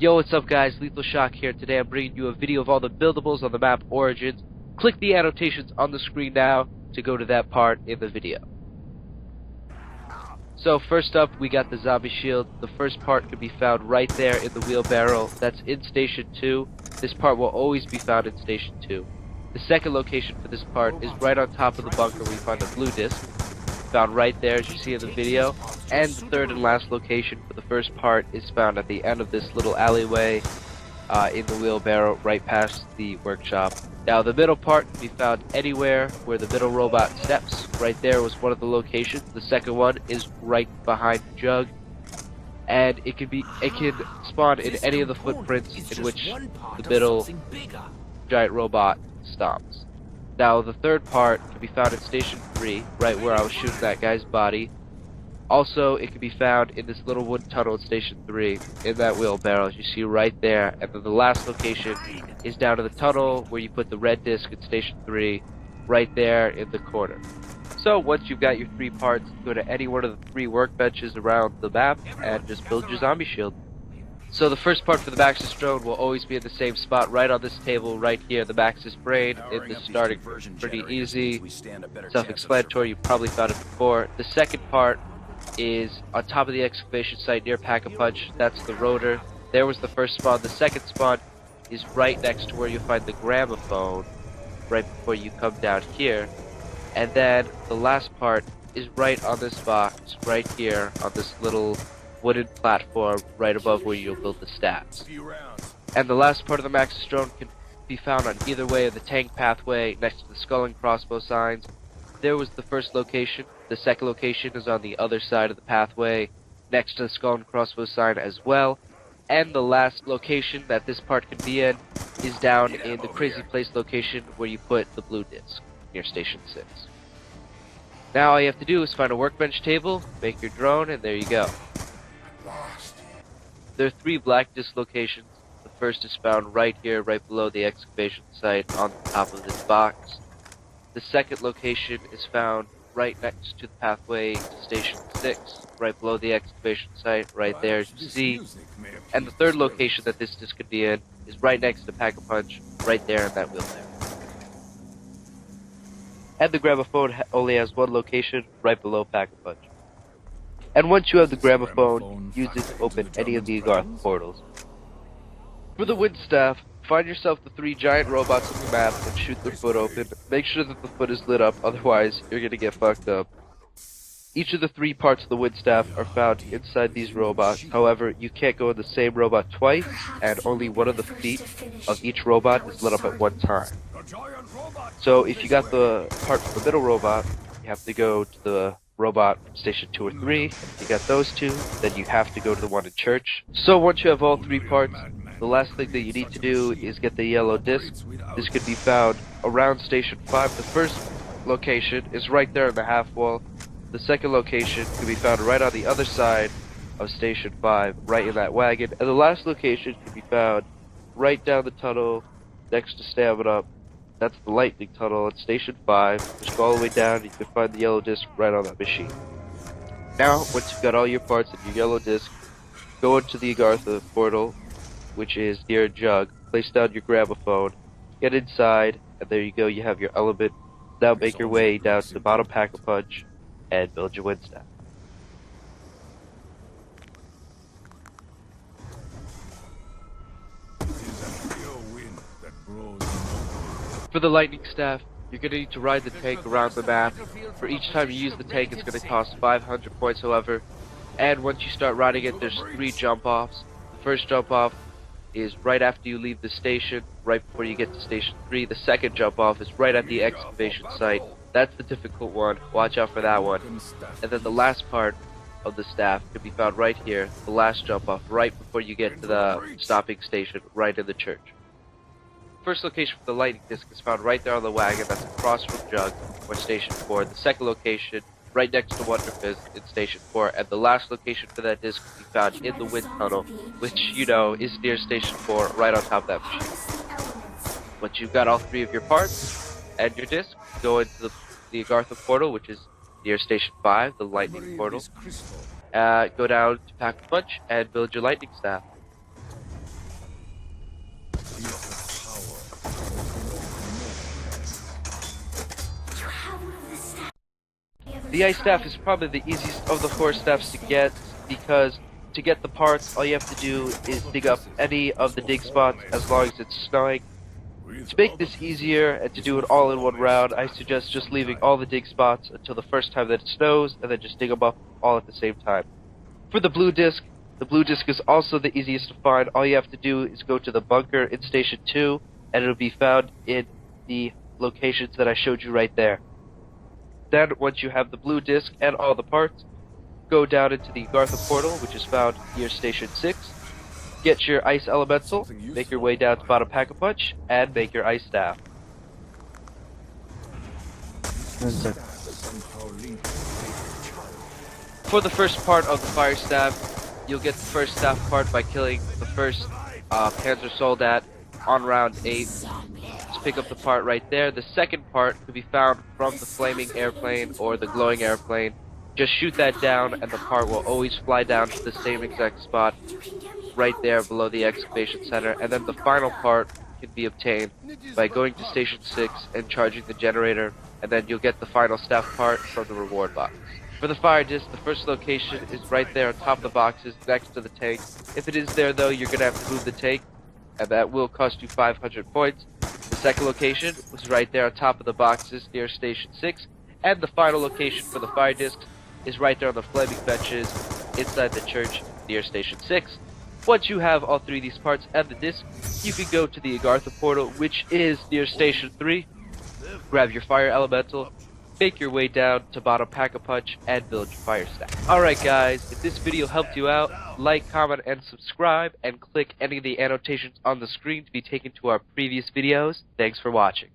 Yo, what's up guys, Lethal Shock here. Today I'm bringing you a video of all the buildables on the map Origins. Click the annotations on the screen now to go to that part in the video. So first up, we got the zombie shield. The first part can be found right there in the wheelbarrow. That's in Station 2. This part will always be found in Station 2. The second location for this part is right on top of the bunker where you find the blue disc. Found right there as you see in the video. And the third and last location for the first part is found at the end of this little alleyway in the wheelbarrow right past the workshop. Now the middle part can be found anywhere where the middle robot steps. Right there was one of the locations. The second one is right behind the jug. And it can spawn in any of the footprints in which the middle giant robot stomps. Now the third part can be found at Station 3, right where I was shooting that guy's body. Also, it can be found in this little wood tunnel at Station 3, in that wheelbarrow, as you see right there. And then the last location is down in the tunnel where you put the red disc at Station 3, right there in the corner. So once you've got your three parts, go to any one of the three workbenches around the map and just build your zombie shield. So the first part for the Maxis Drone will always be in the same spot, right on this table, right here, the Maxis Brain. In the starting pretty easy, self-explanatory, you probably found it before. The second part is on top of the excavation site near Pack-a-Punch. That's the rotor. There was the first spawn. The second spawn is right next to where you find the Gramophone, right before you come down here. And then the last part is right on this box, right here, on this little wooden platform right above where you'll build the stats. And the last part of the Maxis Drone can be found on either way of the tank pathway next to the skull and crossbow signs. There was the first location. The second location is on the other side of the pathway next to the skull and crossbow sign as well. And the last location that this part can be in is down in the crazy place location where you put the blue disc near Station 6. Now all you have to do is find a workbench table, make your drone, and there you go. There are three black disc locations. The first is found right here, right below the excavation site on the top of this box. The second location is found right next to the pathway to Station 6, right below the excavation site, right there as you see. And the third location that this disc could be in is right next to Pack-a-Punch, right there in that wheelbarrow. And the Gramophone only has one location, right below Pack-a-Punch. And once you have the Gramophone, use it to open any of the Agartha portals. For the wind staff, find yourself the three giant robots on the map and shoot their foot open. Make sure that the foot is lit up, otherwise you're gonna get fucked up. Each of the three parts of the wind staff are found inside these robots. However, you can't go in the same robot twice, and only one of the feet of each robot is lit up at one time. So if you got the part for the middle robot, you have to go to the robot from Station 2 or 3. If you got those two, then you have to go to the one in church. So once you have all three parts, the last thing that you need to do is get the yellow disc. This could be found around Station 5. The first location is right there in the half wall. The second location can be found right on the other side of Station 5, right in that wagon. And the last location can be found right down the tunnel next to Stamina. That's the lightning tunnel at Station 5. Just go all the way down and you can find the yellow disc right on that machine. Now, once you've got all your parts and your yellow disc, go into the Agartha portal, which is near a jug. Place down your Gramophone, get inside, and there you go, you have your element. Now make your way down to the bottom Pack-a-Punch and build your wind staff. For the lightning staff, you're going to need to ride the tank around the map. For each time you use the tank, it's going to cost 500 points, however. And once you start riding it, there's three jump-offs. The first jump-off is right after you leave the station, right before you get to Station 3. The second jump-off is right at the excavation site. That's the difficult one. Watch out for that one. And then the last part of the staff can be found right here. The last jump-off, right before you get to the stopping station, right in the church. First location for the lightning disc is found right there on the wagon. That's across from Jug or Station 4. The second location, right next to Wonderfizz in Station 4. And the last location for that disc can be found in the wind tunnel, which, you know, is near Station 4, right on top of that machine. Once you've got all three of your parts and your disc, go into the Agartha portal, which is near Station 5, the lightning portal. Go down to Pack-a-Punch and build your lightning staff. The ice staff is probably the easiest of the 4 staffs to get, because to get the parts, all you have to do is dig up any of the dig spots as long as it's snowing. To make this easier and to do it all in one round, I suggest just leaving all the dig spots until the first time that it snows, and then just dig them up all at the same time. For the blue disc is also the easiest to find. All you have to do is go to the bunker in Station 2, and it'll be found in the locations that I showed you right there. Then, once you have the blue disc and all the parts, go down into the Agartha portal, which is found near Station 6. Get your ice elemental, make your way down to bottom pack-a-punch, and make your ice staff. For the first part of the fire staff, you'll get the first staff part by killing the first Panzer Soldat on round 8. Just pick up the part right there. The second part could be found from the flaming airplane or the glowing airplane. Just shoot that down and the part will always fly down to the same exact spot right there below the excavation center. And then the final part can be obtained by going to Station 6 and charging the generator, and then you'll get the final staff part from the reward box. For the fire disc, the first location is right there on top of the boxes next to the tank. If it is there though, you're going to have to move the tank, and that will cost you 500 points. The second location was right there on top of the boxes near Station 6, and the final location for the fire discs is right there on the flaming benches inside the church near Station 6. Once you have all 3 of these parts and the disc, you can go to the Agartha portal, which is near Station 3, grab your fire elemental, make your way down to bottom pack-a-punch, and build your fire staff. Alright guys, if this video helped you out, like, comment, and subscribe, and click any of the annotations on the screen to be taken to our previous videos. Thanks for watching.